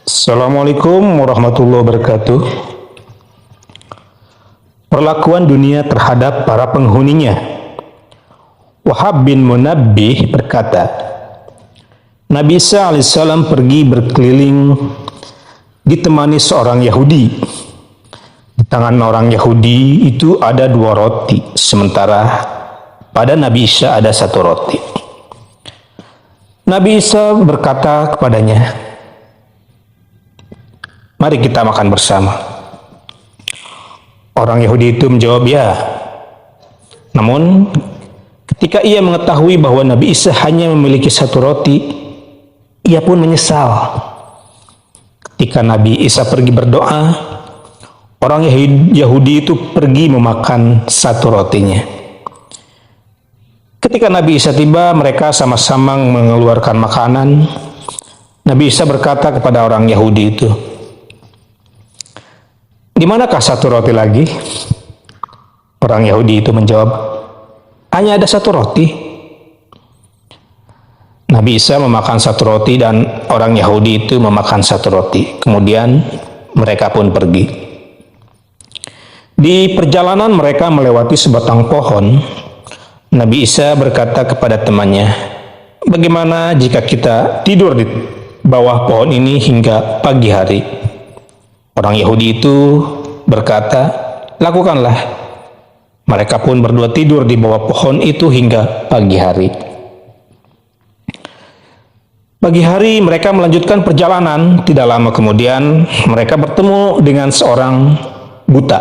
Assalamualaikum warahmatullahi wabarakatuh. Perlakuan dunia terhadap para penghuninya. Wahab bin Munabbih berkata, Nabi Isa alaihissalam pergi berkeliling ditemani seorang Yahudi. Di tangan orang Yahudi itu ada 2 roti, sementara pada Nabi Isa ada 1 roti. Nabi Isa berkata kepadanya, "Mari kita makan bersama." Orang Yahudi itu menjawab, "Ya." Namun, ketika ia mengetahui bahwa Nabi Isa hanya memiliki 1 roti, ia pun menyesal. Ketika Nabi Isa pergi berdoa, orang Yahudi itu pergi memakan 1 rotinya. Ketika Nabi Isa tiba, mereka sama-sama mengeluarkan makanan. Nabi Isa berkata kepada orang Yahudi itu, "Di manakah 1 roti lagi?" Orang Yahudi itu menjawab, "Hanya ada 1 roti." Nabi Isa memakan 1 roti dan orang Yahudi itu memakan 1 roti. Kemudian mereka pun pergi. Di perjalanan mereka melewati sebatang pohon. Nabi Isa berkata kepada temannya, "Bagaimana jika kita tidur di bawah pohon ini hingga pagi hari?" Orang Yahudi itu berkata, "Lakukanlah." Mereka pun berdua tidur di bawah pohon itu hingga pagi hari. Pagi hari mereka melanjutkan perjalanan. Tidak lama kemudian mereka bertemu dengan seorang buta.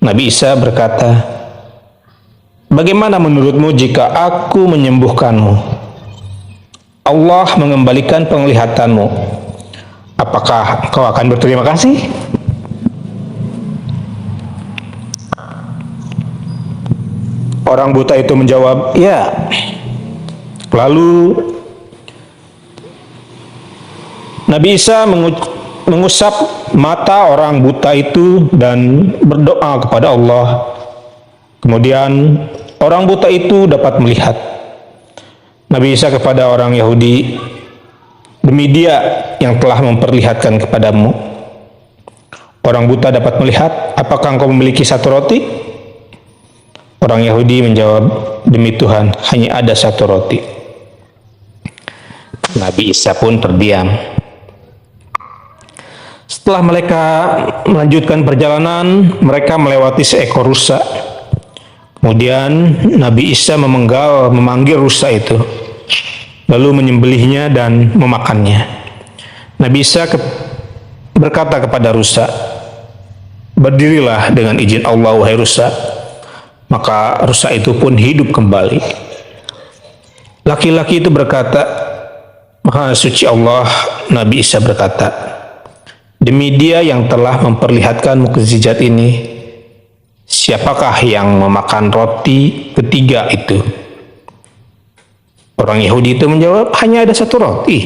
Nabi Isa berkata, "Bagaimana menurutmu jika aku menyembuhkanmu? Allah mengembalikan penglihatanmu. Apakah kau akan berterima kasih?" Orang buta itu menjawab, "Ya." Lalu Nabi Isa mengusap mata orang buta itu dan berdoa kepada Allah. Kemudian orang buta itu dapat melihat. Nabi Isa kepada orang Yahudi, "Demi Dia yang telah memperlihatkan kepadamu, orang buta dapat melihat. Apakah engkau memiliki 1 roti?" Orang Yahudi menjawab, "Demi Tuhan, hanya ada 1 roti." Nabi Isa pun terdiam. Setelah mereka melanjutkan perjalanan, mereka melewati seekor rusa. Kemudian Nabi Isa memanggil rusa itu, lalu menyembelihnya dan memakannya. Nabi Isa berkata kepada rusa, "Berdirilah dengan izin Allah, wahai rusa." Maka rusa itu pun hidup kembali. Laki-laki itu berkata, "Maha suci Allah." Nabi Isa berkata, "Demi Dia yang telah memperlihatkan mukjizat ini, siapakah yang memakan roti ketiga itu?" Orang Yahudi itu menjawab, "Hanya ada 1 roti."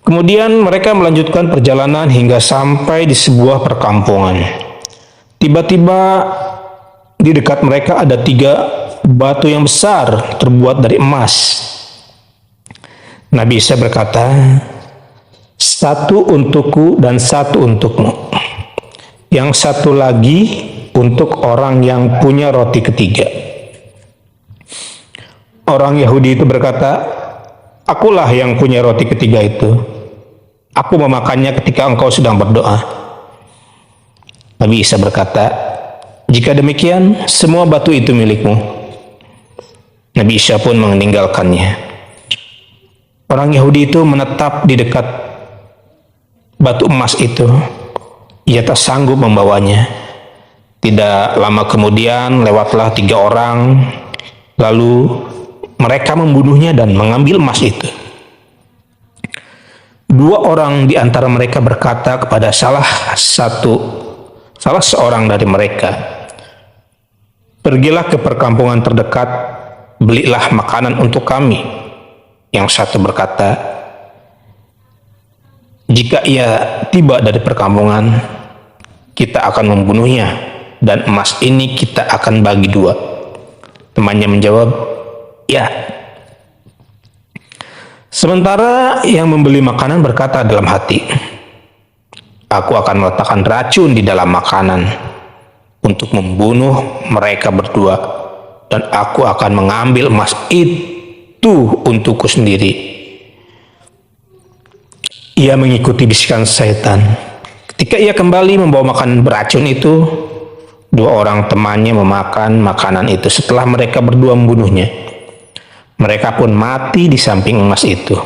Kemudian mereka melanjutkan perjalanan hingga sampai di sebuah perkampungan. Tiba-tiba di dekat mereka ada 3 batu yang besar terbuat dari emas. Nabi Isa berkata, "1 untukku dan 1 untukmu. Yang 1 lagi untuk orang yang punya roti ketiga." Orang Yahudi itu berkata, "Akulah yang punya roti ketiga itu. Aku memakannya ketika engkau sedang berdoa." Nabi Isa berkata, "Jika demikian, semua batu itu milikmu." Nabi Isa pun meninggalkannya. Orang Yahudi itu menetap di dekat batu emas itu. Ia tak sanggup membawanya. Tidak lama kemudian lewatlah 3 orang, lalu mereka membunuhnya dan mengambil emas itu. 2 orang di antara mereka berkata kepada salah seorang dari mereka, "Pergilah ke perkampungan terdekat, belilah makanan untuk kami." Yang satu berkata, "Jika ia tiba dari perkampungan, kita akan membunuhnya dan emas ini kita akan bagi 2. Temannya menjawab, "Ya." Sementara yang membeli makanan berkata dalam hati, aku akan meletakkan racun di dalam makanan untuk membunuh mereka berdua, dan aku akan mengambil emas itu untukku sendiri. Ia mengikuti bisikan setan. Ketika ia kembali membawa makanan beracun itu, dua orang temannya memakan makanan itu setelah mereka berdua membunuhnya. Mereka pun mati di samping emas itu.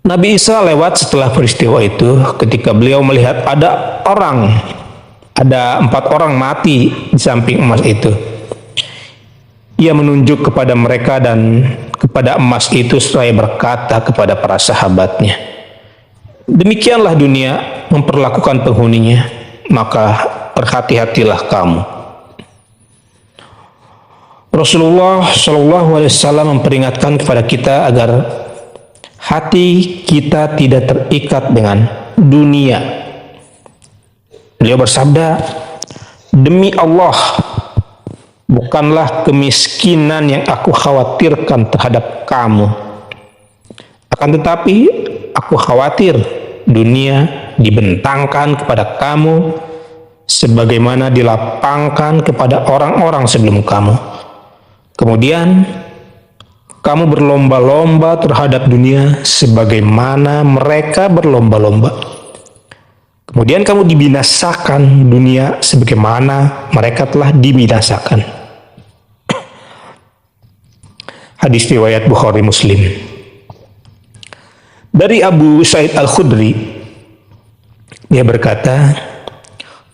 Nabi Isa lewat setelah peristiwa itu. Ketika beliau melihat ada 4 orang mati di samping emas itu, ia menunjuk kepada mereka dan kepada emas itu seraya berkata kepada para sahabatnya, demikianlah dunia memperlakukan penghuninya, maka berhati-hatilah kamu. Rasulullah SAW memperingatkan kepada kita agar hati kita tidak terikat dengan dunia. Beliau bersabda, demi Allah, bukanlah kemiskinan yang aku khawatirkan terhadap kamu. Akan tetapi, aku khawatir dunia dibentangkan kepada kamu sebagaimana dilapangkan kepada orang-orang sebelum kamu. Kemudian, kamu berlomba-lomba terhadap dunia sebagaimana mereka berlomba-lomba. Kemudian kamu dibinasakan dunia sebagaimana mereka telah dibinasakan. Hadis riwayat Bukhari Muslim. Dari Abu Sa'id Al-Khudri, dia berkata,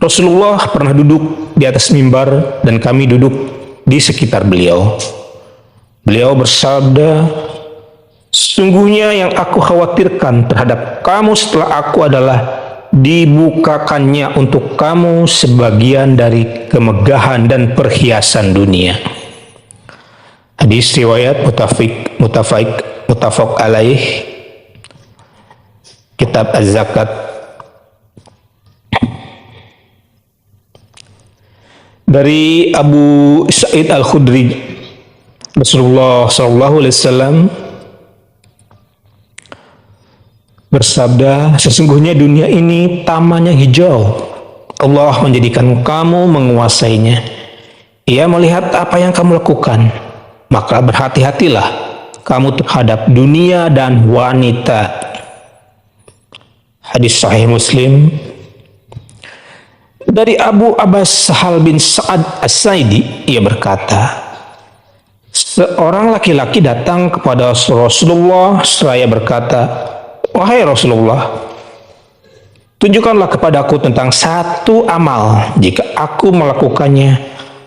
Rasulullah pernah duduk di atas mimbar dan kami duduk di sekitar beliau. Beliau bersabda, sesungguhnya yang aku khawatirkan terhadap kamu setelah aku adalah dibukakannya untuk kamu sebagian dari kemegahan dan perhiasan dunia. Hadis riwayat mutafaq alaih, Kitab Az-Zakat. Dari Abu Sa'id Al-Khudri, Rasulullah SAW bersabda, sesungguhnya dunia ini tamannya hijau. Allah menjadikan kamu menguasainya. Ia melihat apa yang kamu lakukan, maka berhati-hatilah kamu terhadap dunia dan wanita. Hadis Sahih Muslim. Dari Abu Abbas Sahal bin Sa'ad As-Sa'idi, ia berkata, seorang laki-laki datang kepada Rasulullah seraya berkata, wahai Rasulullah, tunjukkanlah kepadaku tentang satu amal, jika aku melakukannya,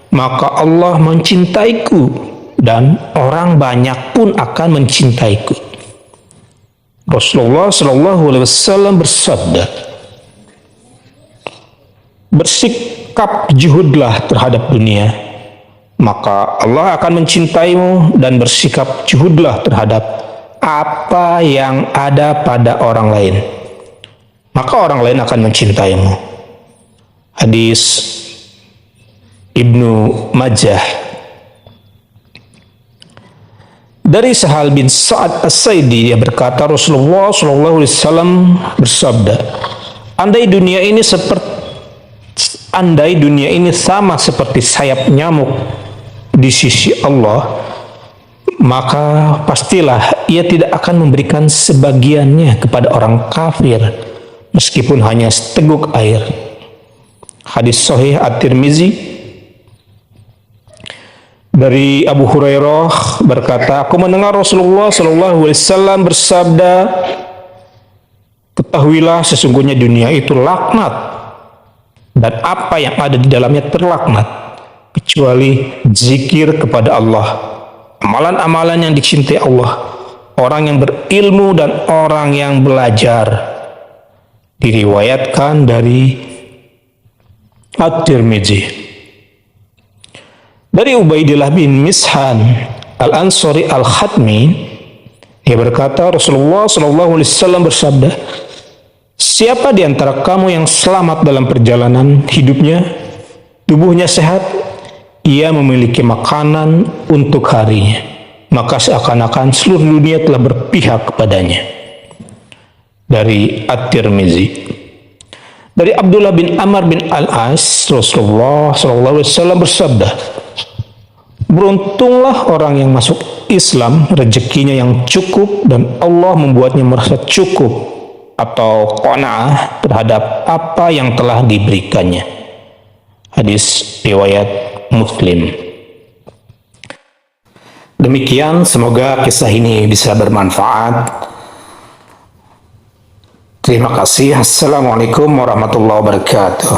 maka Allah mencintaiku dan orang banyak pun akan mencintaiku. Rasulullah SAW bersabda, bersikap juhudlah terhadap dunia, maka Allah akan mencintaimu, dan bersikap juhudlah terhadap apa yang ada pada orang lain, maka orang lain akan mencintaimu. Hadis Ibnu Majah. Dari Sahal bin Sa'ad As-Sa'idi, dia berkata, Rasulullah SAW bersabda, andai dunia ini sama seperti sayap nyamuk di sisi Allah, maka pastilah ia tidak akan memberikan sebagiannya kepada orang kafir, meskipun hanya seteguk air. Hadis Sahih At-Tirmizi. Dari Abu Hurairah berkata, aku mendengar Rasulullah SAW bersabda, ketahuilah sesungguhnya dunia itu laknat, dan apa yang ada di dalamnya terlaknat, kecuali zikir kepada Allah, amalan-amalan yang dicintai Allah, orang yang berilmu dan orang yang belajar. Diriwayatkan dari At-Tirmizi. Dari Ubaidillah bin Mishan Al-Ansari Al-Khatmi, dia berkata, Rasulullah SAW bersabda, siapa di antara kamu yang selamat dalam perjalanan hidupnya, tubuhnya sehat, ia memiliki makanan untuk harinya, maka seakan-akan seluruh dunia telah berpihak kepadanya. Dari At-Tirmizi. Dari Abdullah bin Amr bin Al-As, Rasulullah SAW bersabda, beruntunglah orang yang masuk Islam, rezekinya yang cukup dan Allah membuatnya merasa cukup atau qanaah terhadap apa yang telah diberikannya. Hadis riwayat Muslim. Demikian, semoga kisah ini bisa bermanfaat. Terima kasih. Assalamualaikum warahmatullahi wabarakatuh.